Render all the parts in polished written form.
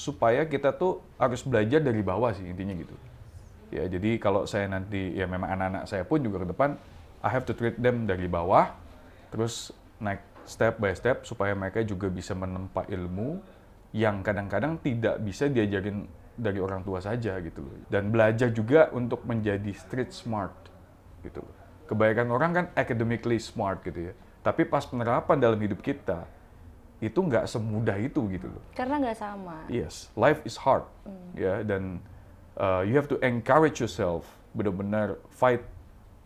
supaya kita tuh harus belajar dari bawah sih intinya gitu. Ya, jadi kalau saya nanti, ya memang anak-anak saya pun juga ke depan, I have to treat them dari bawah, terus naik step by step supaya mereka juga bisa menempa ilmu yang kadang-kadang tidak bisa diajarin dari orang tua saja gitu loh. Dan belajar juga untuk menjadi street smart gitu. Kebanyakan orang kan academically smart gitu ya, tapi pas penerapan dalam hidup kita, itu nggak semudah itu gitu loh. Karena nggak sama. Yes, life is hard, ya, dan you have to encourage yourself, benar-benar fight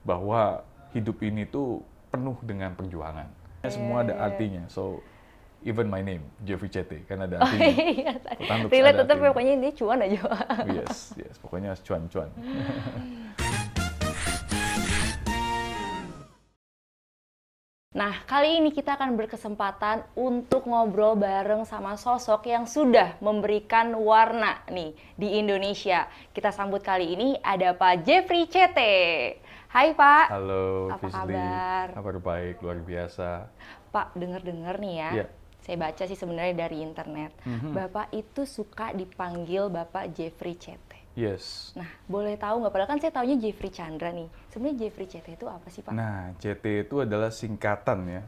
bahwa hidup ini tuh penuh dengan perjuangan. Semua ada artinya, so even my name, Jeffrey Chete, kan ada artinya. Iya, relate tetap pokoknya ini cuan aja. Yes, pokoknya cuan-cuan. Nah, kali ini kita akan berkesempatan untuk ngobrol bareng sama sosok yang sudah memberikan warna nih di Indonesia. Kita sambut kali ini ada Pak Jeffrey Chete. Hai Pak. Halo, apa Fisli. kabar? Kabar baik, luar biasa. Pak, dengar-dengar nih ya. Yeah. Saya baca sih sebenarnya dari internet. Bapak itu suka dipanggil Bapak Jeffrey Chete. Yes. Nah, boleh tahu nggak? Padahal kan saya taunya Jeffrey Chandra nih. Sebenarnya Jeffrey Chete itu apa sih Pak? Nah, CT itu adalah singkatan ya.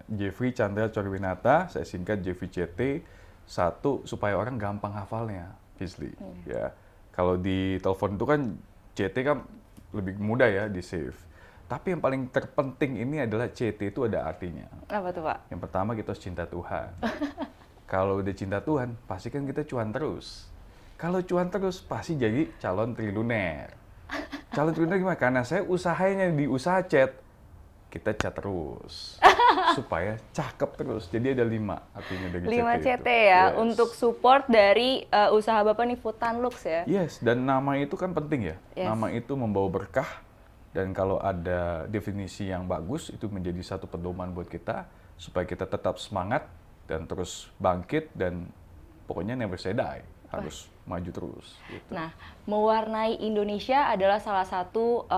Jeffrey Chandra Corwinata, saya singkat Jeffrey Chete. Satu, supaya orang gampang hafalnya, Fisli. Ya, kalau di telepon itu kan CT kan lebih mudah ya di save. Tapi yang paling terpenting ini adalah CT itu ada artinya. Apa tuh Pak? Yang pertama kita harus cinta Tuhan. Kalau udah cinta Tuhan, pasti kan kita cuan terus. Kalau cuan terus, pasti jadi calon triliuner. Calon triliuner gimana? Karena saya usahanya di usaha chat, kita chat terus. Supaya cakep terus. Jadi ada 5 artinya dari 5 CT CT itu. ya, Yes. untuk support dari usaha Bapak nih, Futanlux ya? Yes, dan nama itu kan penting ya. Yes. Nama itu membawa berkah. Dan kalau ada definisi yang bagus, itu menjadi satu pedoman buat kita. Supaya kita tetap semangat dan terus bangkit dan pokoknya never say die. Harus maju terus. Gitu. Nah, mewarnai Indonesia adalah salah satu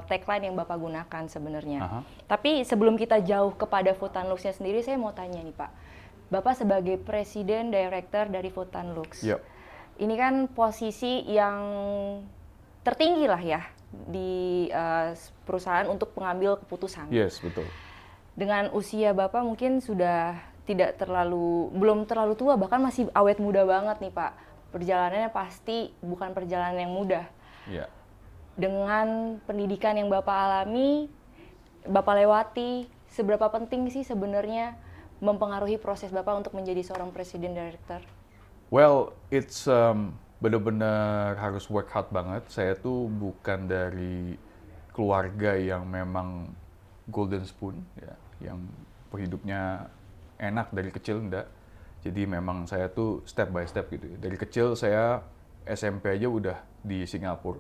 tagline yang Bapak gunakan sebenarnya. Aha. Tapi sebelum kita jauh kepada Futanlux-nya sendiri, saya mau tanya nih Pak. Bapak sebagai Presiden Director dari Futanlux. Yep. Ini kan posisi yang tertinggi lah ya di perusahaan untuk mengambil keputusan. Yes, betul. Dengan usia Bapak mungkin sudah belum terlalu tua, bahkan masih awet muda banget nih Pak. Perjalanannya pasti bukan perjalanan yang mudah. Yeah. Dengan pendidikan yang Bapak alami, Bapak lewati, seberapa penting sih sebenarnya mempengaruhi proses Bapak untuk menjadi seorang Presiden Director? Well, it's benar-benar harus work hard banget. Saya tuh bukan dari keluarga yang memang golden spoon, ya, yang hidupnya enak dari kecil, enggak. Jadi memang saya tuh step by step gitu. Dari kecil saya SMP aja udah di Singapura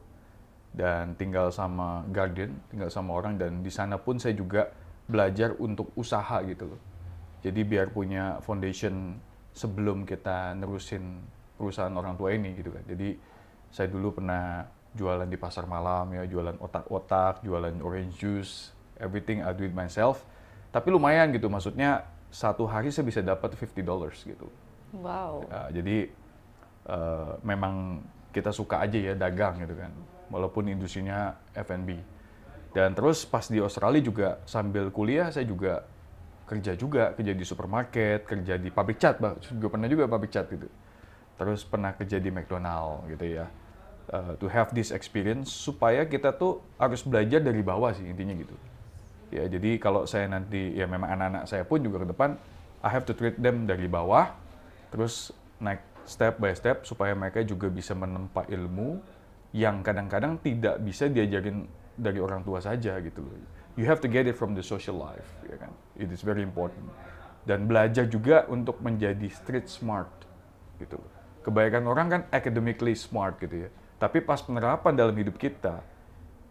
dan tinggal sama guardian, tinggal sama orang, dan di sana pun saya juga belajar untuk usaha gitu loh. Jadi biar punya foundation sebelum kita nerusin perusahaan orang tua ini gitu kan. Jadi saya dulu pernah jualan di pasar malam ya, jualan otak-otak, jualan orange juice, everything I do it myself. Tapi lumayan gitu, maksudnya satu hari saya bisa dapat $50 gitu. Wow. Ya, jadi memang kita suka aja ya dagang gitu kan, walaupun industrinya F&B. Dan terus pas di Australia juga sambil kuliah saya juga kerja di supermarket, kerja di pabrik cat, juga pernah juga pabrik cat gitu. Terus pernah kerja di McDonald gitu ya. To have this experience supaya kita tuh harus belajar dari bawah sih intinya gitu. Ya, jadi kalau saya nanti, ya memang anak-anak saya pun juga ke depan, I have to treat them dari bawah, terus naik step by step supaya mereka juga bisa menempa ilmu yang kadang-kadang tidak bisa diajarin dari orang tua saja gitu loh. You have to get it from the social life, ya kan? It is very important. Dan belajar juga untuk menjadi street smart gitu loh. Kebanyakan orang kan academically smart gitu ya, tapi pas penerapan dalam hidup kita,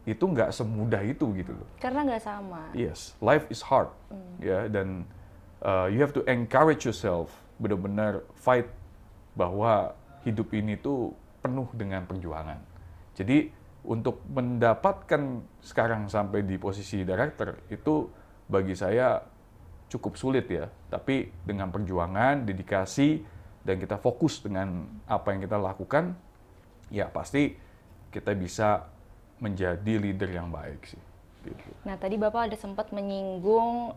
itu nggak semudah itu gitu loh. Karena nggak sama. Yes, life is hard, ya, dan you have to encourage yourself, benar-benar fight bahwa hidup ini tuh penuh dengan perjuangan. Jadi untuk mendapatkan sekarang sampai di posisi director itu bagi saya cukup sulit ya, tapi dengan perjuangan, dedikasi, dan kita fokus dengan apa yang kita lakukan, ya pasti kita bisa menjadi leader yang baik sih. Gitu. Nah, tadi Bapak ada sempat menyinggung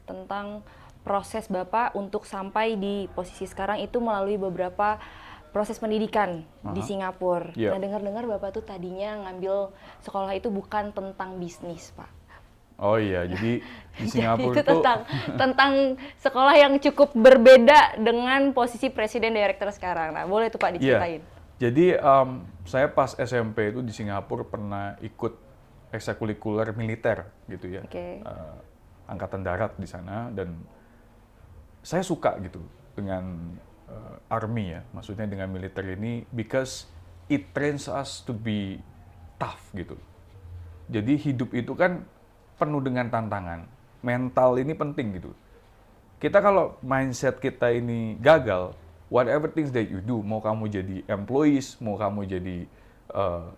tentang proses Bapak untuk sampai di posisi sekarang itu melalui beberapa proses pendidikan di Singapura. Yeah. Nah, dengar-dengar Bapak tuh tadinya ngambil sekolah itu bukan tentang bisnis, Pak. Oh iya, jadi di Singapura Jadi itu tentang sekolah yang cukup berbeda dengan posisi presiden direktur sekarang. Nah, boleh tuh Pak diceritain. Yeah. Jadi saya pas SMP itu di Singapura pernah ikut ekstrakurikuler militer gitu ya, angkatan darat di sana, dan saya suka gitu dengan army ya, maksudnya dengan militer ini, because it trains us to be tough gitu. Jadi hidup itu kan penuh dengan tantangan, mental ini penting gitu. Kita kalau mindset kita ini gagal, whatever things that you do, mau kamu jadi employees, mau kamu jadi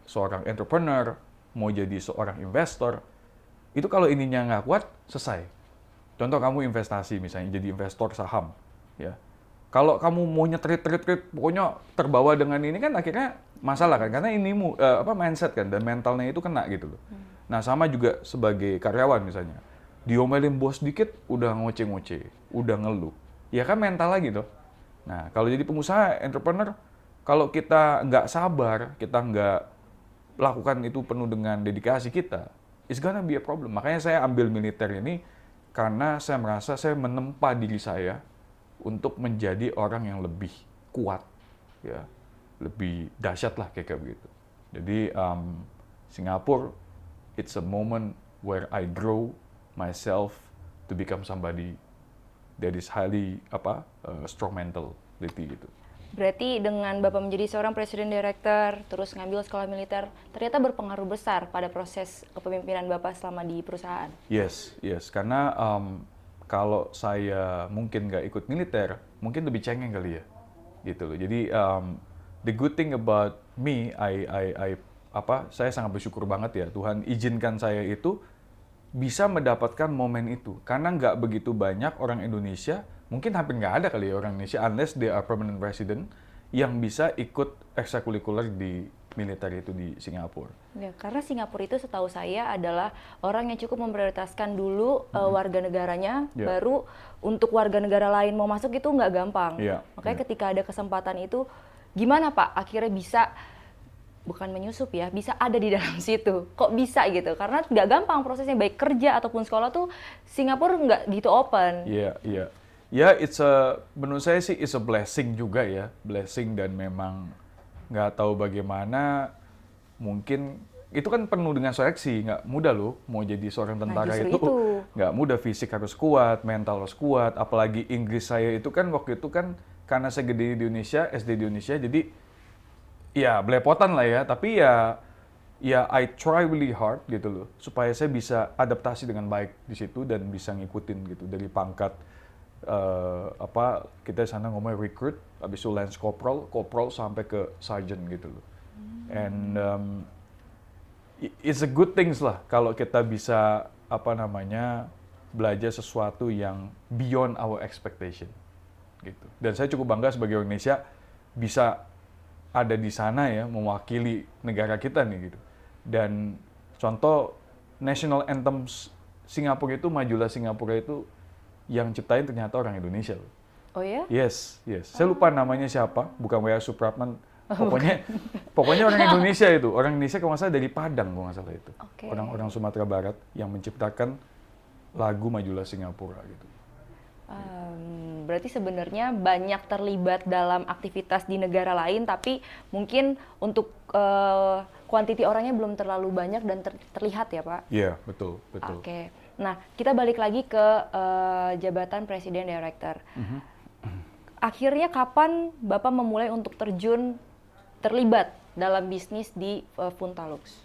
seorang entrepreneur, mau jadi seorang investor, itu kalau ininya nggak kuat, selesai. Contoh kamu investasi misalnya, jadi investor saham, ya. Kalau kamu mau nyetrit, pokoknya terbawa dengan ini kan akhirnya masalah kan, karena ini mindset kan, dan mentalnya itu kena gitu loh. Nah sama juga sebagai karyawan misalnya, diomelin bos dikit, udah ngoceh-ngoceh, udah ngeluh, ya kan mental lagi tuh. Nah kalau jadi pengusaha, entrepreneur, kalau kita nggak sabar, kita nggak lakukan itu penuh dengan dedikasi kita, it's gonna be a problem. Makanya saya ambil militer ini karena saya merasa saya menempa diri saya untuk menjadi orang yang lebih kuat, ya, lebih dahsyat lah kayak begitu. Jadi Singapura, it's a moment where I grow myself to become somebody that is highly strong mentality gitu. Berarti dengan Bapak menjadi seorang presiden direktur, terus ngambil sekolah militer, ternyata berpengaruh besar pada proses kepemimpinan Bapak selama di perusahaan. Yes, karena kalau saya mungkin nggak ikut militer, mungkin lebih cengeng kali ya, gitu loh. Jadi the good thing about me, saya sangat bersyukur banget ya, Tuhan izinkan saya itu bisa mendapatkan momen itu, karena nggak begitu banyak orang Indonesia, mungkin hampir nggak ada kali ya orang Indonesia, unless they are permanent resident, yang bisa ikut ekstrakurikuler di militer itu di Singapura. Ya, karena Singapura itu setahu saya adalah orang yang cukup memprioritaskan dulu warga negaranya, baru untuk warga negara lain mau masuk itu nggak gampang. Makanya ketika ada kesempatan itu, gimana Pak akhirnya bisa, bukan menyusup ya, bisa ada di dalam situ. Kok bisa gitu? Karena nggak gampang prosesnya, baik kerja ataupun sekolah tuh Singapura nggak gitu open. Iya. Ya, menurut saya sih it's a blessing juga ya, blessing, dan memang nggak tahu bagaimana, mungkin itu kan penuh dengan seleksi, nggak mudah loh mau jadi seorang tentara. Itu nggak mudah, fisik harus kuat, mental harus kuat, apalagi Inggris saya itu kan waktu itu kan karena saya gede di Indonesia, SD di Indonesia, jadi ya belepotan lah ya, tapi ya I try really hard gitu loh, supaya saya bisa adaptasi dengan baik di situ dan bisa ngikutin gitu, dari pangkat kita sana ngomong recruit, habis itu lance corporal sampai ke sergeant gitu loh. And it's a good things lah kalau kita bisa belajar sesuatu yang beyond our expectation gitu. Dan saya cukup bangga sebagai orang Indonesia bisa ada di sana ya, mewakili negara kita nih gitu. Dan contoh national anthem Singapura itu, Majulah Singapura itu yang ciptain ternyata orang Indonesia loh. Oh ya? Yes. Saya lupa namanya siapa, bukan W.A. Supratman. Pokoknya orang Indonesia itu, orang Indonesia kalau nggak salah dari Padang kalau nggak salah itu. Orang Sumatera Barat yang menciptakan lagu Majulah Singapura gitu. Berarti sebenarnya banyak terlibat dalam aktivitas di negara lain, tapi mungkin untuk kuantiti orangnya belum terlalu banyak dan terlihat ya Pak? Iya, betul. Oke. Nah, kita balik lagi ke jabatan Presiden Direktur. Akhirnya kapan Bapak memulai untuk terlibat dalam bisnis di Funtalux?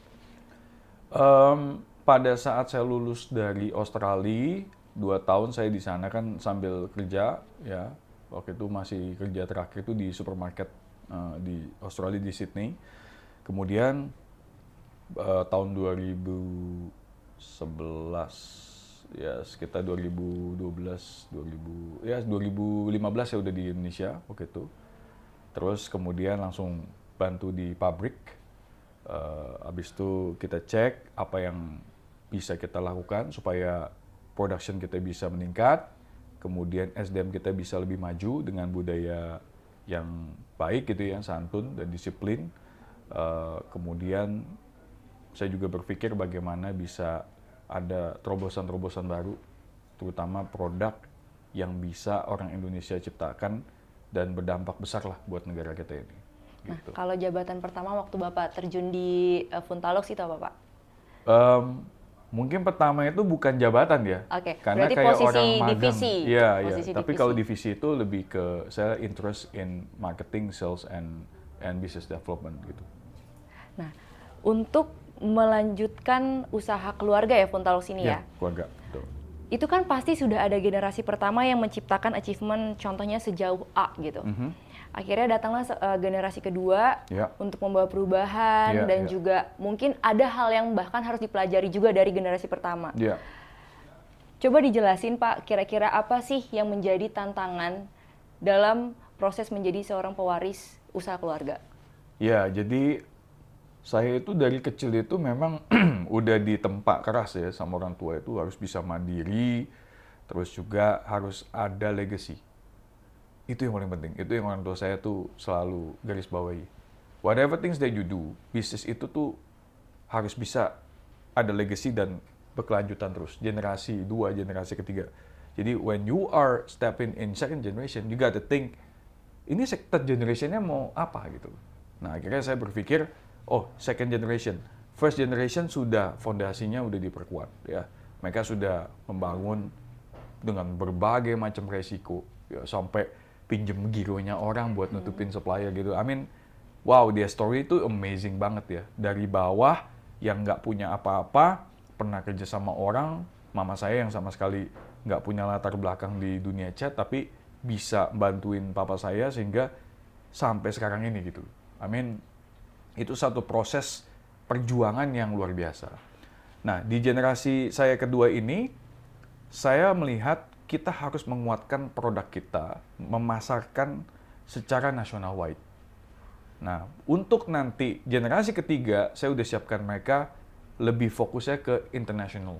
Pada saat saya lulus dari Australia, 2 tahun saya di sana kan sambil kerja ya. Waktu itu masih kerja terakhir itu di supermarket di Australia, di Sydney. Kemudian tahun 2011 ya sekitar 2012, 2015 ya udah di Indonesia waktu itu. Terus kemudian langsung bantu di pabrik. Habis itu kita cek apa yang bisa kita lakukan supaya production kita bisa meningkat. Kemudian SDM kita bisa lebih maju dengan budaya yang baik gitu ya, santun dan disiplin. Kemudian saya juga berpikir bagaimana bisa ada terobosan-terobosan baru, terutama produk yang bisa orang Indonesia ciptakan dan berdampak besar lah buat negara kita ini. Nah, Gitu. kalau jabatan pertama waktu Bapak terjun di Funtalux itu apa, Pak? Mungkin pertama itu bukan jabatan ya, Oke, karena berarti kayak posisi orang magang. divisi. Iya, iya. Posisi Tapi divisi. kalau divisi itu lebih ke saya interest in marketing, sales, and business development gitu. Nah, untuk melanjutkan usaha keluarga ya Funtalux ini ya. Keluarga. Betul. Itu kan pasti sudah ada generasi pertama yang menciptakan achievement contohnya sejauh A gitu. Akhirnya datanglah generasi kedua Ya. untuk membawa perubahan Ya, dan ya. juga mungkin ada hal yang bahkan harus dipelajari juga dari generasi pertama. Iya. Coba dijelasin Pak, kira-kira apa sih yang menjadi tantangan dalam proses menjadi seorang pewaris usaha keluarga? Ya, jadi saya itu dari kecil itu memang udah ditempa keras ya sama orang tua itu harus bisa mandiri, terus juga harus ada legacy. Itu yang paling penting. Itu yang orang tua saya tuh selalu garis bawahi. Whatever things that you do, bisnis itu tuh harus bisa ada legacy dan berkelanjutan terus. Generasi 2, generasi ketiga. Jadi when you are stepping in second generation, you got to think, ini third generation-nya mau apa gitu. Nah akhirnya saya berpikir, oh second generation. First generation sudah fondasinya udah diperkuat ya. Mereka sudah membangun dengan berbagai macam resiko ya, sampai pinjem gironya orang buat nutupin supplier gitu. I mean, wow, dia story itu amazing banget ya. Dari bawah yang nggak punya apa-apa, pernah kerja sama orang, mama saya yang sama sekali nggak punya latar belakang di dunia cat, tapi bisa bantuin papa saya sehingga sampai sekarang ini gitu. I mean, itu satu proses perjuangan yang luar biasa. Nah, di generasi saya kedua ini, saya melihat kita harus menguatkan produk kita, memasarkan secara national wide. Nah, untuk nanti generasi ketiga, saya udah siapkan mereka lebih fokusnya ke international.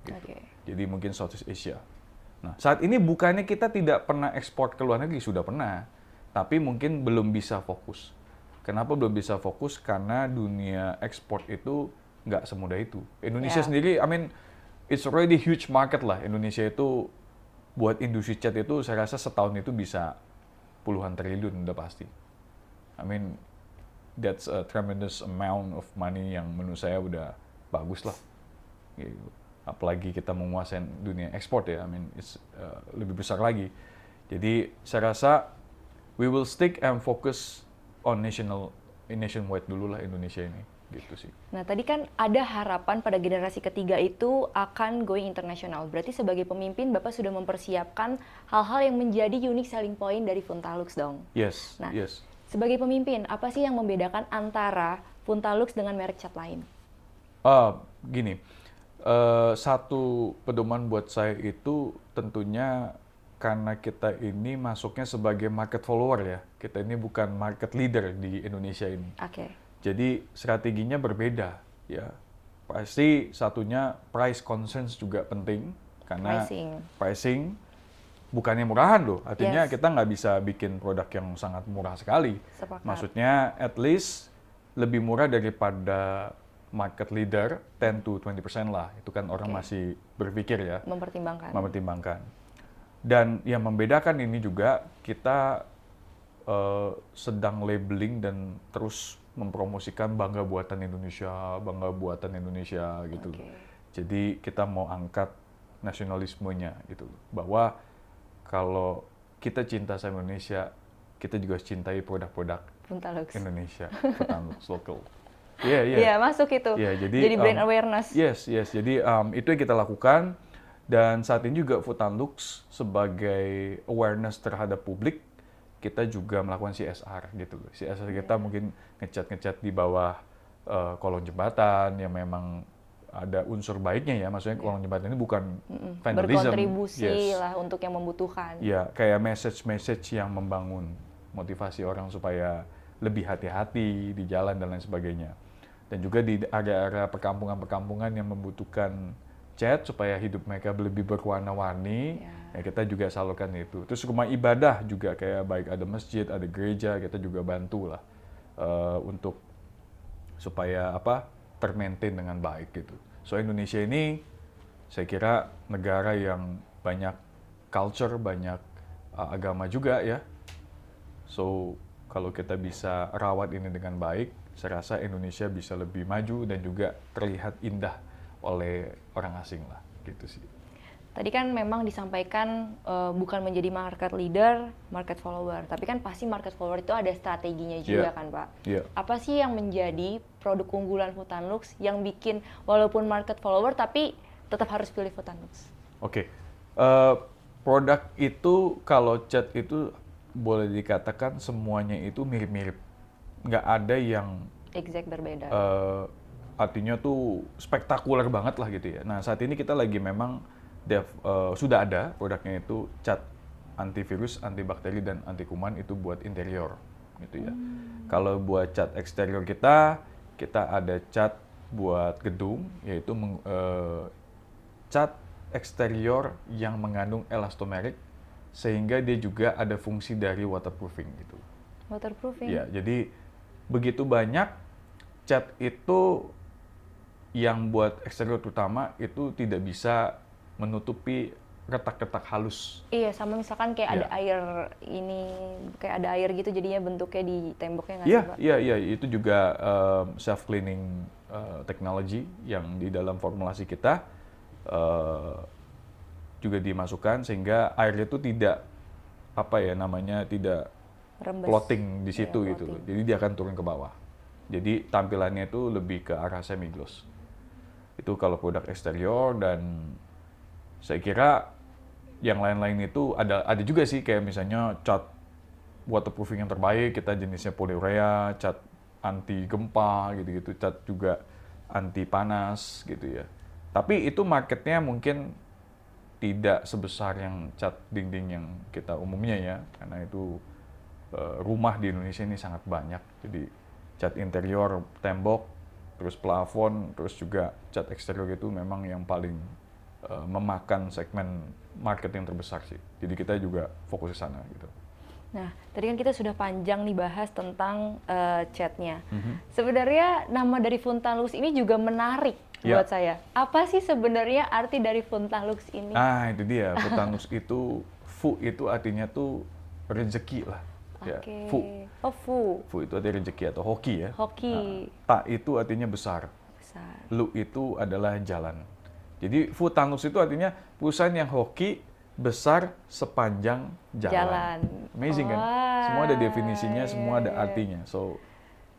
Gitu. Oke. Jadi mungkin Southeast Asia. Nah, saat ini bukannya kita tidak pernah ekspor ke luar negeri, sudah pernah. Tapi mungkin belum bisa fokus. Kenapa belum bisa fokus? Karena dunia ekspor itu nggak semudah itu. Indonesia sendiri, I mean, it's already huge market lah. Indonesia itu buat industri cat itu saya rasa setahun itu bisa puluhan triliun udah pasti. I mean, that's a tremendous amount of money yang menurut saya udah bagus lah. Gitu. Apalagi kita menguasai dunia ekspor ya, I mean, it's lebih besar lagi. Jadi saya rasa we will stick and focus on nationwide dulu lah Indonesia ini, gitu sih. Nah, tadi kan ada harapan pada generasi ketiga itu akan going international. Berarti sebagai pemimpin, Bapak sudah mempersiapkan hal-hal yang menjadi unique selling point dari Funtalux dong. Yes, Nah, yes. sebagai pemimpin, apa sih yang membedakan antara Funtalux dengan merek cat lain? Gini, satu pedoman buat saya itu tentunya karena kita ini masuknya sebagai market follower ya. Kita ini bukan market leader di Indonesia ini. Oke. Jadi strateginya berbeda ya. Pasti satunya price concerns juga penting karena pricing bukannya murahan loh. Artinya kita nggak bisa bikin produk yang sangat murah sekali. Sepakat. Maksudnya at least lebih murah daripada market leader 10-20% lah. Itu kan orang masih berpikir ya. Mempertimbangkan. Dan yang membedakan ini juga kita sedang labeling dan terus mempromosikan bangga buatan Indonesia gitu. Jadi kita mau angkat nasionalismenya gitu. Bahwa kalau kita cinta sama Indonesia, kita juga cintai produk-produk Indonesia, Funtalux lokal. Iya, masuk itu. Jadi brand awareness. Yes. Jadi itu yang kita lakukan. Dan saat ini juga Funtalux sebagai awareness terhadap publik, kita juga melakukan CSR gitu. CSR kita mungkin ngecat di bawah kolong jembatan yang memang ada unsur baiknya ya, maksudnya kolong jembatan ini bukan vandalism. Berkontribusi lah untuk yang membutuhkan. Ya, kayak message yang membangun motivasi orang supaya lebih hati-hati di jalan dan lain sebagainya. Dan juga di area-area perkampungan-perkampungan yang membutuhkan cat supaya hidup mereka lebih berwarna-warni, ya kita juga salurkan itu. Terus rumah ibadah juga kayak baik ada masjid, ada gereja, kita juga bantu lah untuk supaya termaintain dengan baik gitu. So Indonesia ini saya kira negara yang banyak culture, banyak agama juga ya. So kalau kita bisa rawat ini dengan baik, saya rasa Indonesia bisa lebih maju dan juga terlihat indah oleh orang asing lah, gitu sih. Tadi kan memang disampaikan bukan menjadi market leader, market follower. Tapi kan pasti market follower itu ada strateginya juga kan Pak? Apa sih yang menjadi produk unggulan Hutanlux yang bikin walaupun market follower tapi tetap harus pilih Hutanlux? Oke. Produk itu kalau cat itu boleh dikatakan semuanya itu mirip-mirip. Nggak ada yang exact berbeda. Artinya tuh spektakuler banget lah gitu ya. Nah saat ini kita lagi memang sudah ada produknya itu cat antivirus, antibakteri dan anti kuman itu buat interior gitu ya. Kalau buat cat eksterior kita ada cat buat gedung yaitu cat eksterior yang mengandung elastomeric sehingga dia juga ada fungsi dari waterproofing gitu. Waterproofing? Ya, jadi begitu banyak cat itu yang buat eksterior terutama itu tidak bisa menutupi retak-retak halus. Iya, sama misalkan kayak ada air kayak ada air gitu jadinya bentuknya di temboknya nggak sih Pak? Iya, itu juga self-cleaning technology yang di dalam formulasi kita juga dimasukkan sehingga airnya itu tidak tidak Rembes. floating di situ gitu loh. Jadi dia akan turun ke bawah. Jadi tampilannya itu lebih ke arah semi gloss. Itu kalau produk eksterior dan saya kira yang lain-lain itu ada juga sih kayak misalnya cat waterproofing yang terbaik kita jenisnya polyurea, cat anti gempa gitu-gitu, cat juga anti panas gitu ya. Tapi itu marketnya mungkin tidak sebesar yang cat dinding yang kita umumnya ya, karena itu rumah di Indonesia ini sangat banyak. Jadi cat interior, tembok, terus plafon, terus juga cat eksterior itu memang yang paling memakan segmen market yang terbesar sih. Jadi kita juga fokus ke sana gitu. Nah, tadi kan kita sudah panjang nih bahas tentang catnya. Sebenarnya nama dari Funtalux ini juga menarik buat saya. Apa sih sebenarnya arti dari Funtalux ini? Nah, itu dia. Funtalux itu, Fu itu artinya tuh rezeki lah. Ya, Fu. Oh, Fu. Fu itu artinya rezeki atau hoki ya. Hoki. Ta itu artinya besar. Lu itu adalah jalan. Jadi Funtalux itu artinya perusahaan yang hoki besar sepanjang jalan. Amazing kan? Semua ada definisinya, semua ada artinya. So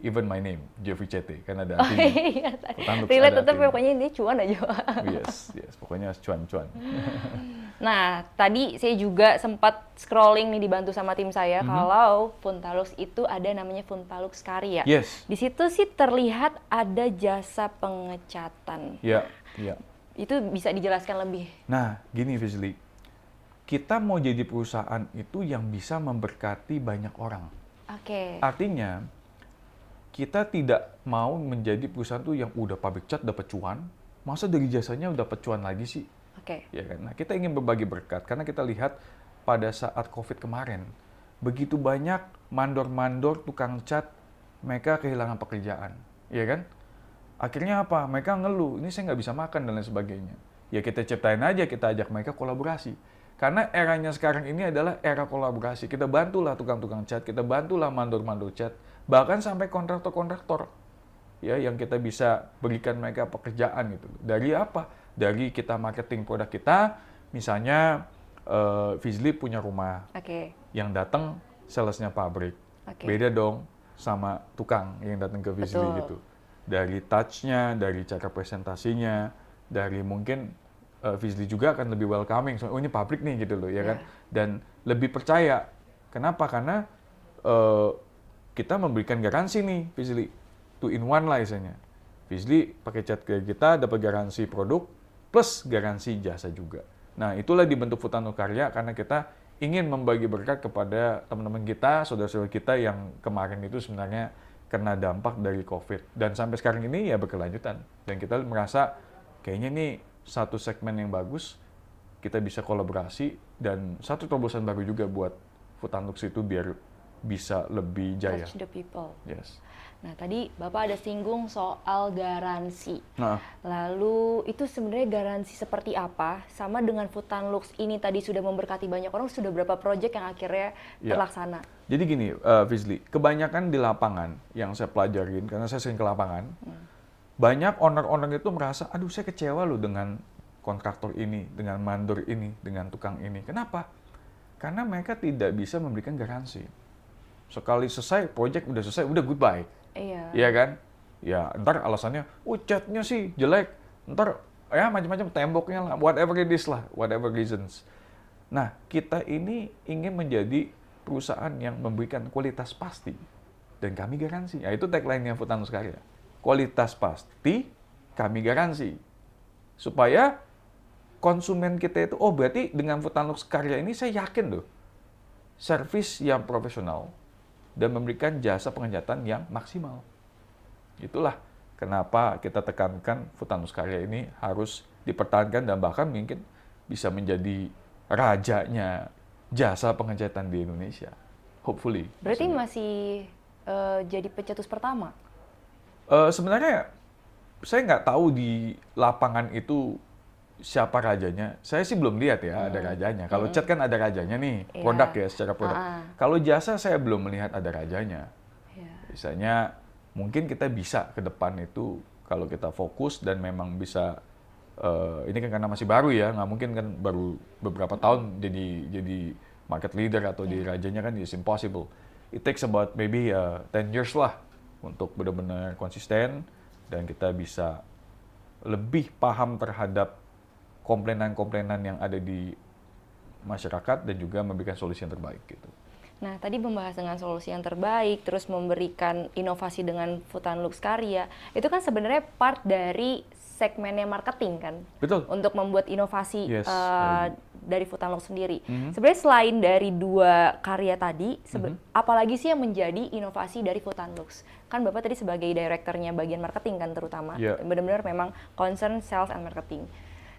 even my name, Jeffrey Cete, kan ada artinya. Relate tetap pokoknya ini cuan aja. Yes, pokoknya cuan-cuan. Nah, tadi saya juga sempat scrolling nih dibantu sama tim saya kalau Funtalux itu ada namanya Funtalux Karya. Yes. Di situ sih terlihat ada jasa pengecatan. Iya. Itu bisa dijelaskan lebih? Nah, gini Fizli, kita mau jadi perusahaan itu yang bisa memberkati banyak orang. Oke. Artinya, kita tidak mau menjadi perusahaan tuh yang udah pabrik cat dapat cuan, masa dari jasanya udah dapat cuan lagi sih? Oke. Ya kan? Nah, kita ingin berbagi berkat karena kita lihat pada saat COVID kemarin, begitu banyak mandor-mandor tukang cat, mereka kehilangan pekerjaan, ya kan? Akhirnya apa? Mereka ngeluh, ini saya nggak bisa makan dan lain sebagainya. Ya kita ciptain aja, kita ajak mereka kolaborasi. Karena eranya sekarang ini adalah era kolaborasi. Kita bantulah tukang-tukang cat, kita bantulah mandor-mandor cat, bahkan sampai kontraktor-kontraktor. Ya, yang kita bisa berikan mereka pekerjaan gitu. Dari apa? Dari kita marketing produk kita, misalnya Fizli punya rumah. Yang datang salesnya pabrik. Beda dong sama tukang yang datang ke Fizli gitu. Dari touch-nya, dari cara presentasinya, dari mungkin Fizli juga akan lebih welcoming. Oh ini pabrik nih gitu loh, ya kan? Dan lebih percaya. Kenapa? Karena kita memberikan garansi nih Fizli. 2 in 1 lah istilahnya. Fizly pakai chat kayak kita dapat garansi produk plus garansi jasa juga. Nah, itulah dibentuk Foodtanduk Karya karena kita ingin membagi berkat kepada teman-teman kita, saudara-saudara kita yang kemarin itu sebenarnya kena dampak dari COVID. Dan sampai sekarang ini ya berkelanjutan. Dan kita merasa kayaknya ini satu segmen yang bagus, kita bisa kolaborasi, dan satu terobosan baru juga buat Foodtanduk itu biar bisa lebih jaya. Touch the people. Yes. Nah, tadi Bapak ada singgung soal garansi. Nah, Lalu itu sebenarnya garansi seperti apa? Sama dengan Foodtanduk ini tadi sudah memberkati banyak orang, sudah berapa proyek yang akhirnya Ya. terlaksana? Jadi gini, Fizly, kebanyakan di lapangan yang saya pelajarin, karena saya sering ke lapangan, banyak owner-owner itu merasa, aduh saya kecewa loh dengan kontraktor ini, dengan mandor ini, dengan tukang ini. Kenapa? Karena mereka tidak bisa memberikan garansi. Sekali selesai, project udah selesai, udah goodbye. Iya. Iya kan? Ya, ntar alasannya, catnya sih jelek. Ntar, ya macam-macam temboknya lah, whatever it is lah, whatever reasons. Nah, kita ini ingin menjadi perusahaan yang memberikan kualitas pasti. Dan kami garansi. Ya, itu tagline-nya Foodtanduk Karya. Kualitas pasti, kami garansi. Supaya konsumen kita itu, oh berarti dengan Foodtanduk Karya ini saya yakin loh, servis yang profesional dan memberikan jasa pengecatan yang maksimal. Itulah kenapa kita tekankan Foodtanduk Karya ini harus dipertahankan dan bahkan mungkin bisa menjadi rajanya jasa pengecatan di Indonesia. Hopefully. Berarti maksudnya. masih jadi pencetus pertama? Sebenarnya saya nggak tahu di lapangan itu siapa rajanya. Saya sih belum lihat ya ada rajanya. Kalau cat kan ada rajanya nih, Iya. produk ya secara produk. Kalau jasa saya belum melihat ada rajanya. Iya. Misalnya mungkin kita bisa ke depan itu kalau kita fokus dan memang bisa, ini kan karena masih baru ya, nggak mungkin kan baru beberapa tahun jadi market leader atau di rajanya kan is impossible. It takes about maybe 10 years lah untuk benar-benar konsisten dan kita bisa lebih paham terhadap komplainan-komplainan yang ada di masyarakat dan juga memberikan solusi yang terbaik gitu. Nah, tadi membahas dengan solusi yang terbaik, terus memberikan inovasi dengan Foodtanduk Karya, itu kan sebenarnya part dari segmennya marketing kan? Betul. Untuk membuat inovasi Yes, dari Foodtanduk sendiri. Sebenarnya selain dari dua karya tadi, apalagi sih yang menjadi inovasi dari Foodtanduk? Kan Bapak tadi sebagai direkturnya bagian marketing kan terutama, Yeah. benar-benar memang concern sales and marketing.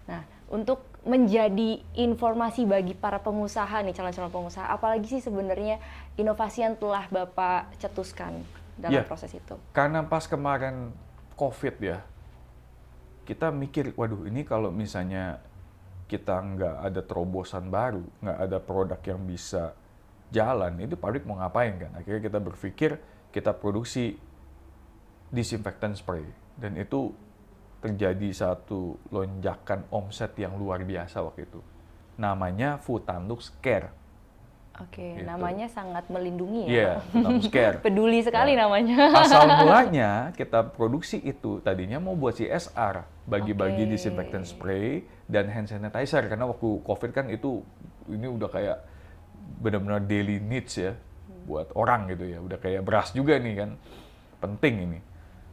Nah, untuk menjadi informasi bagi para pengusaha nih, calon-calon pengusaha, apalagi sih sebenarnya inovasi yang telah Bapak cetuskan dalam Yeah. proses itu? Karena pas kemarin COVID ya, kita mikir, waduh ini kalau misalnya kita nggak ada terobosan baru, nggak ada produk yang bisa jalan, itu pabrik mau ngapain kan? Akhirnya kita berpikir, kita produksi disinfektan spray. Dan itu terjadi satu lonjakan omset yang luar biasa waktu itu. Namanya Foodtanduk Care. Oke, Gitu. namanya sangat melindungi Iya, ya. Foodtanduk Care. Peduli sekali namanya. Asal mulanya kita produksi itu tadinya mau buat CSR, bagi-bagi Oke. disinfektan spray dan hand sanitizer karena waktu COVID kan itu ini udah kayak benar-benar daily needs ya buat orang gitu ya, udah kayak beras juga nih kan, penting ini.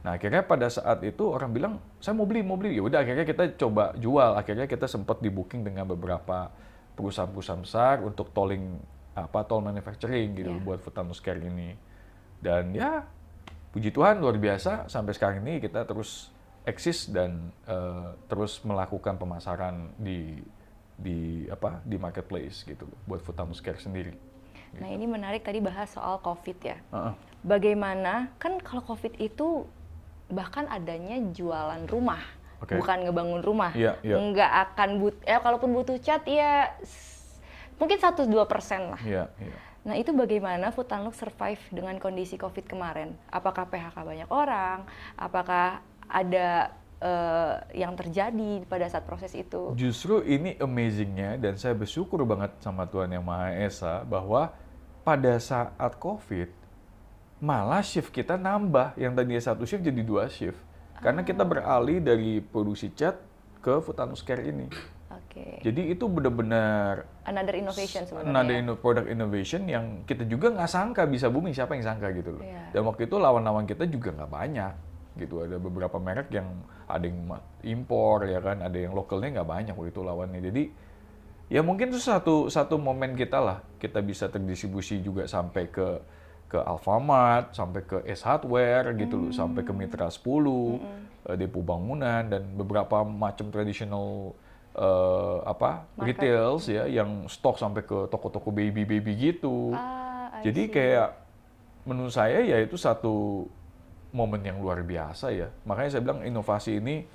Nah akhirnya pada saat itu orang bilang saya mau beli, ya udah akhirnya kita coba jual, akhirnya kita sempat di booking dengan beberapa perusahaan-perusahaan besar untuk toll manufacturing gitu buat Foodtanduk Care ini. Dan ya puji Tuhan luar biasa sampai sekarang ini kita terus eksis dan terus melakukan pemasaran di marketplace gitu buat Foodtanduk Care sendiri. Nah, ini menarik tadi bahas soal COVID ya. Uh-uh. Bagaimana, kan kalau COVID itu bahkan adanya jualan rumah, Oke. bukan ngebangun rumah. Iya, iya. Nggak akan kalaupun butuh cat ya mungkin 1-2% lah. Iya, iya. Nah, itu bagaimana Foodtanduk survive dengan kondisi COVID kemarin? Apakah PHK banyak orang? Apakah ada yang terjadi pada saat proses itu? Justru ini amazing-nya dan saya bersyukur banget sama Tuhan Yang Maha Esa bahwa pada saat COVID malah shift kita nambah, yang tadinya 1 shift jadi 2 shift. Karena kita beralih dari produksi cat ke Foodtanduk Care ini. Oke. Jadi itu benar-benar Another innovation sebenarnya. another product innovation yang kita juga nggak sangka bisa booming, siapa yang sangka gitu loh. Iya. Dan waktu itu lawan-lawan kita juga nggak banyak. gitu. Ada beberapa merek yang ada yang impor ya kan, ada yang lokalnya nggak banyak waktu itu lawannya. Jadi ya mungkin itu satu momen kita lah, kita bisa terdistribusi juga sampai ke Alfamart, sampai ke S Hardware gitu loh, sampai ke Mitra 10, Depo Bangunan dan beberapa macam traditional Market. retails ya yang stok sampai ke toko-toko baby gitu. I Jadi see. kayak menurut saya ya itu satu momen yang luar biasa ya. Makanya saya bilang inovasi ini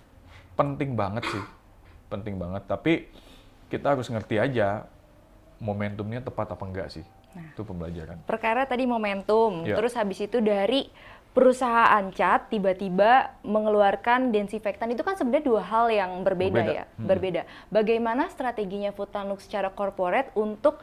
penting banget sih. Penting banget. Tapi kita harus ngerti aja momentumnya tepat apa enggak sih. Itu pembelajaran. Perkara tadi momentum, Ya. terus habis itu dari perusahaan cat tiba-tiba mengeluarkan desinfektan, itu kan sebenarnya dua hal yang berbeda Berbeda. ya, berbeda. Bagaimana strateginya Food Tanluk secara corporate untuk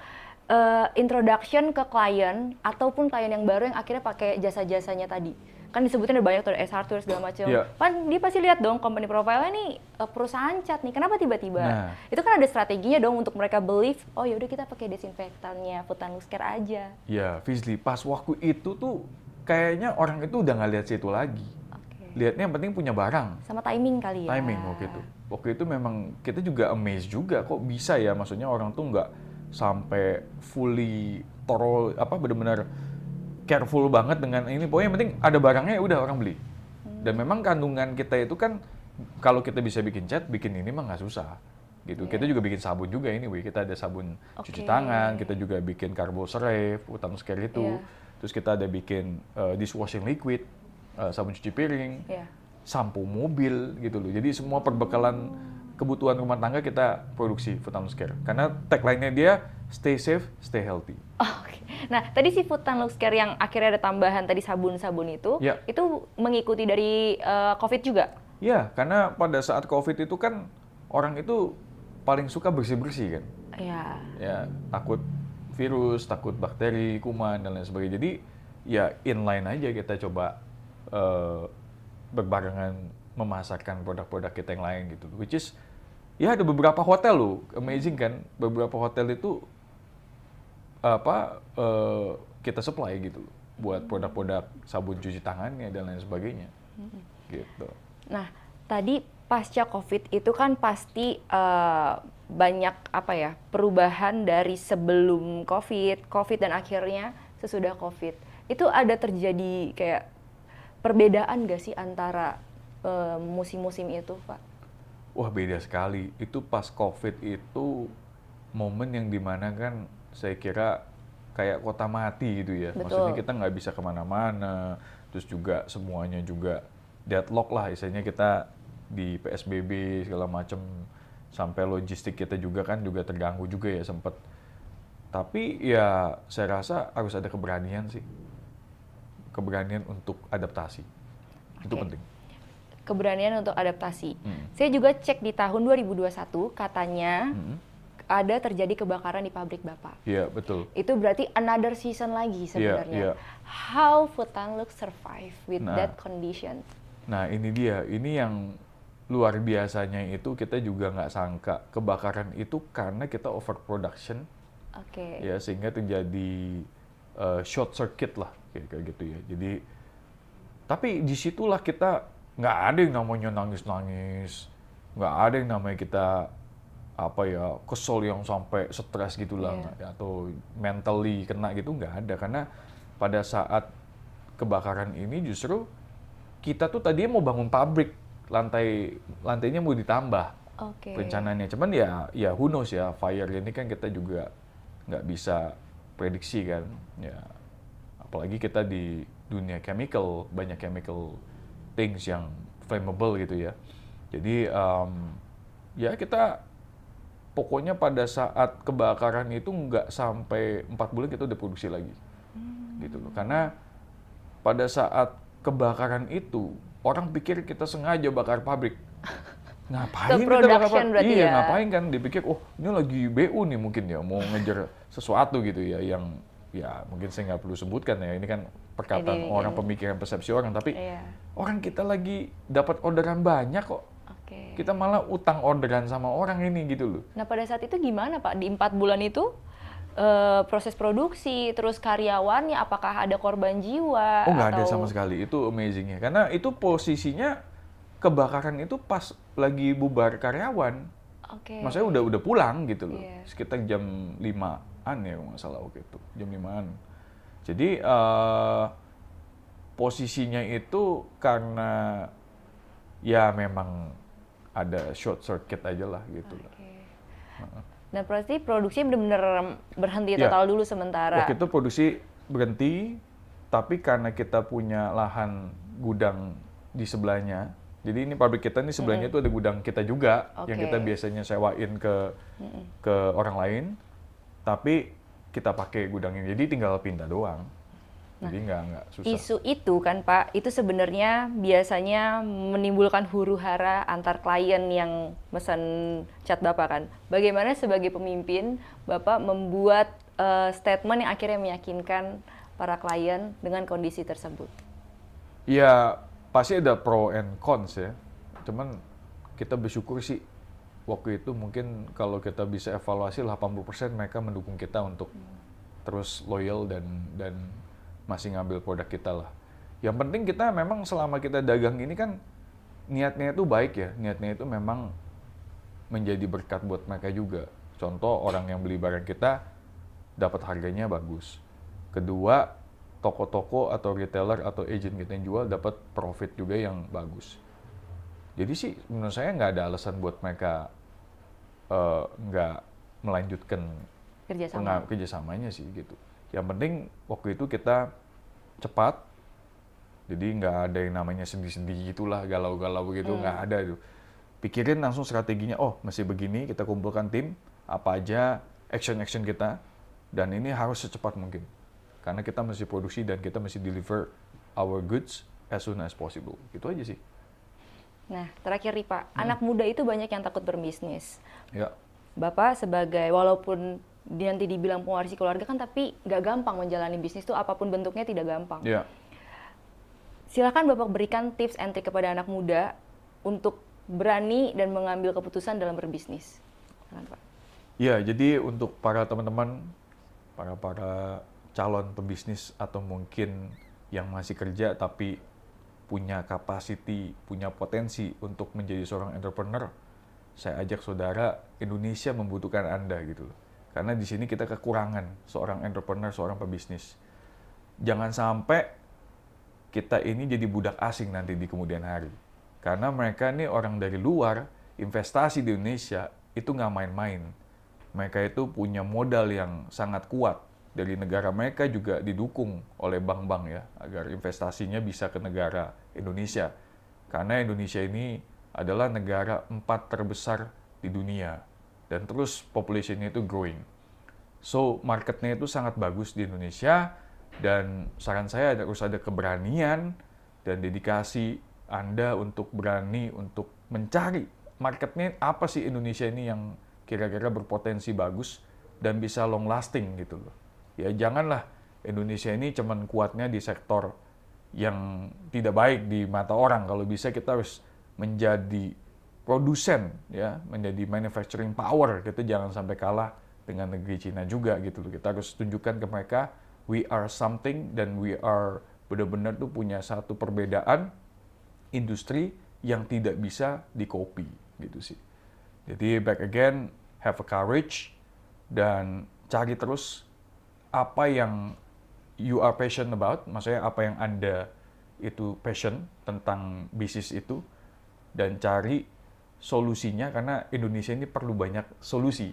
introduction ke klien ataupun klien yang baru yang akhirnya pakai jasa-jasanya tadi? Kan disebutnya ada banyak tuh, S Hardware segala macam. Iya. Kan dia pasti lihat dong company profile-nya nih perusahaan cat nih. Kenapa tiba-tiba? Nah. Itu kan ada strateginya dong untuk mereka believe, oh yaudah kita pakai desinfektannya Food Tanluk Care aja. Ya, Fizli, pas waktu itu tuh kayaknya orang itu udah nggak lihat situ lagi. Oke. Lihatnya yang penting punya barang. Sama timing kali ya. Timing waktu itu. Waktu itu memang kita juga amazed juga kok bisa ya, maksudnya orang tuh nggak sampai fully benar-benar careful banget dengan ini. Pokoknya yang penting ada barangnya ya udah orang beli. Dan memang kandungan kita itu kan kalau kita bisa bikin cat, bikin ini mah nggak susah. Gitu. Kita juga bikin sabun juga anyway. Kita ada sabun cuci Oke. tangan, kita juga bikin Carbo Cerave, Food Tanluk Care itu. Iya. Terus kita ada bikin dishwashing liquid, sabun cuci piring, Iya. sampo mobil gitu loh. Jadi semua perbekalan kebutuhan rumah tangga kita produksi Food Tanluk Care. Karena tagline-nya dia stay safe, stay healthy. Oh, oke. Nah, tadi si Food Tanluk Care yang akhirnya ada tambahan tadi sabun-sabun Ya. itu mengikuti dari COVID juga? Ya, karena pada saat COVID itu kan orang itu paling suka bersih-bersih kan. Iya. Ya, takut virus, takut bakteri, kuman dan lain sebagainya. Jadi ya inline aja kita coba berbarengan memasarkan produk-produk kita yang lain gitu. Which is ya ada beberapa hotel loh, amazing kan. Beberapa hotel itu kita supply gitu loh, buat produk-produk sabun cuci tangannya dan lain sebagainya. Gitu. Nah, tadi pasca COVID itu kan pasti banyak perubahan dari sebelum COVID dan akhirnya sesudah COVID. Itu ada terjadi kayak perbedaan nggak sih antara musim-musim itu, Pak? Wah, beda sekali. Itu pas COVID itu momen yang dimana kan saya kira kayak kota mati gitu ya. Betul. Maksudnya kita nggak bisa kemana-mana, terus juga semuanya juga deadlock lah. Istilahnya kita di PSBB segala macam, sampai logistik kita juga kan juga terganggu juga ya sempet. Tapi ya saya rasa harus ada keberanian sih. Keberanian untuk adaptasi. Itu Oke. penting. Keberanian untuk adaptasi. Saya juga cek di tahun 2021 katanya ada terjadi kebakaran di pabrik Bapak. Iya, betul. Itu berarti another season lagi sebenarnya. iya. How Food Tanluk survive with Nah. that condition? Nah ini dia, ini yang luar biasanya itu kita juga nggak sangka kebakaran itu karena kita overproduction Oke. ya sehingga terjadi short circuit lah kayak gitu ya. Jadi tapi disitulah kita nggak ada yang namanya nangis-nangis, nggak ada yang namanya kita kesel yang sampai stres gitu lah, atau mentally kena gitu nggak ada, karena pada saat kebakaran ini justru kita tuh tadinya mau bangun pabrik, lantainya mau ditambah Oke. rencananya, cuman ya who knows ya, fire ini kan kita juga nggak bisa prediksi kan, ya apalagi kita di dunia chemical, banyak chemical things yang flammable gitu ya. Jadi ya kita pokoknya pada saat kebakaran itu nggak sampai 4 bulan kita udah produksi lagi, gitu loh. Karena pada saat kebakaran itu orang pikir kita sengaja bakar pabrik. Ngapain kita bakar production pabrik? berarti Iya, ya? ngapain kan? Dipikir, oh ini lagi BU nih mungkin ya, mau ngejar sesuatu gitu ya, yang ya mungkin saya nggak perlu sebutkan ya. Ini kan perkataan orang, pemikiran, persepsi orang. Tapi Iya. orang kita lagi dapat orderan banyak kok. Oke. Kita malah utang orderan sama orang ini gitu loh. Nah pada saat itu gimana Pak? Di 4 bulan itu proses produksi, terus karyawannya, apakah ada korban jiwa? Oh, nggak ada atau... sama sekali. Itu amazing-nya. Karena itu posisinya kebakaran itu pas lagi bubar karyawan. Oke. Maksudnya udah pulang gitu loh. Iya. Sekitar jam 5-an ya kalau nggak salah waktu itu. Jam 5-an. Jadi posisinya itu karena ya memang ada short circuit aja lah gitu lah. Oke. Dan berarti produksinya benar-benar berhenti Ya. total dulu sementara. Waktu itu produksi berhenti, tapi karena kita punya lahan gudang di sebelahnya, jadi ini pabrik kita ini sebelahnya itu ada gudang kita juga, yang Oke. kita biasanya sewain ke orang lain, tapi kita pakai gudang ini, jadi tinggal pindah doang. Jadi nggak susah. Isu itu kan Pak, itu sebenarnya biasanya menimbulkan huru-hara antar klien yang pesan cat Bapak kan. Bagaimana sebagai pemimpin Bapak membuat statement yang akhirnya meyakinkan para klien dengan kondisi tersebut? Ya pasti ada pro and cons ya, cuman kita bersyukur sih waktu itu mungkin kalau kita bisa evaluasi 80% mereka mendukung kita untuk terus loyal dan masih ngambil produk kita lah. Yang penting kita memang selama kita dagang ini kan niatnya itu baik ya, niatnya itu memang menjadi berkat buat mereka juga. Contoh orang yang beli barang kita dapat harganya bagus. Kedua, toko-toko atau retailer atau agent kita yang jual dapat profit juga yang bagus. Jadi sih menurut saya nggak ada alasan buat mereka nggak melanjutkan kerjasamanya sih gitu. Yang penting waktu itu kita cepat, jadi nggak ada yang namanya sendi-sendi gitulah, galau-galau begitu, nggak ada itu. Pikirin langsung strateginya, oh masih begini, kita kumpulkan tim, apa aja action-action kita, dan ini harus secepat mungkin. Karena kita mesti produksi dan kita mesti deliver our goods as soon as possible. Gitu aja sih. Nah, terakhir nih Pak, anak muda itu banyak yang takut berbisnis. Ya. Bapak sebagai, walaupun nanti dibilang pewaris keluarga kan, tapi nggak gampang menjalani bisnis itu, apapun bentuknya tidak gampang. Ya. Silakan Bapak berikan tips and trick kepada anak muda untuk berani dan mengambil keputusan dalam berbisnis. Silakan, Pak. Ya, jadi untuk para teman-teman, para calon pebisnis atau mungkin yang masih kerja tapi punya capacity, punya potensi untuk menjadi seorang entrepreneur, saya ajak saudara, Indonesia membutuhkan Anda gitu loh. Karena di sini kita kekurangan seorang entrepreneur, seorang pebisnis. Jangan sampai kita ini jadi budak asing nanti di kemudian hari. Karena mereka ini orang dari luar, investasi di Indonesia itu nggak main-main. Mereka itu punya modal yang sangat kuat. Dari negara mereka juga didukung oleh bank-bank ya, agar investasinya bisa ke negara Indonesia. Karena Indonesia ini adalah negara 4 terbesar di dunia. Dan terus population-nya itu growing. So, market-nya itu sangat bagus di Indonesia. Dan saran saya harus ada keberanian dan dedikasi Anda untuk berani untuk mencari market-nya apa sih Indonesia ini yang kira-kira berpotensi bagus dan bisa long lasting gitu loh. Ya janganlah Indonesia ini cuman kuatnya di sektor yang tidak baik di mata orang. Kalau bisa kita harus menjadi produsen ya, menjadi manufacturing power. Kita jangan sampai kalah dengan negeri Cina juga gitu loh. Kita harus tunjukkan ke mereka we are something dan we are benar-benar tuh punya satu perbedaan industri yang tidak bisa di-copy gitu sih. Jadi back again, have a courage dan cari terus apa yang you are passionate about, maksudnya apa yang Anda itu passion tentang bisnis itu, dan cari solusinya karena Indonesia ini perlu banyak solusi.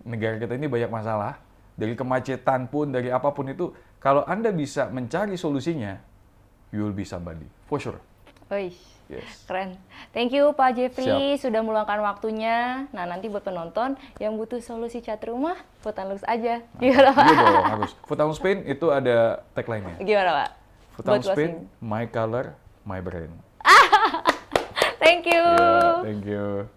Negara kita ini banyak masalah, dari kemacetan pun, dari apapun itu, kalau Anda bisa mencari solusinya, you will be somebody, for sure. Wih, Yes. keren. Thank you Pak Jeffrey Siap. sudah meluangkan waktunya. Nah, nanti buat penonton yang butuh solusi cat rumah, Food and Looks aja. Gimana Pak? Iya dong, harus. Food and Spain itu ada tagline-nya. Gimana Pak? Food Buat and Spain, closing. my color, my brand. Thank you. Yeah, thank you.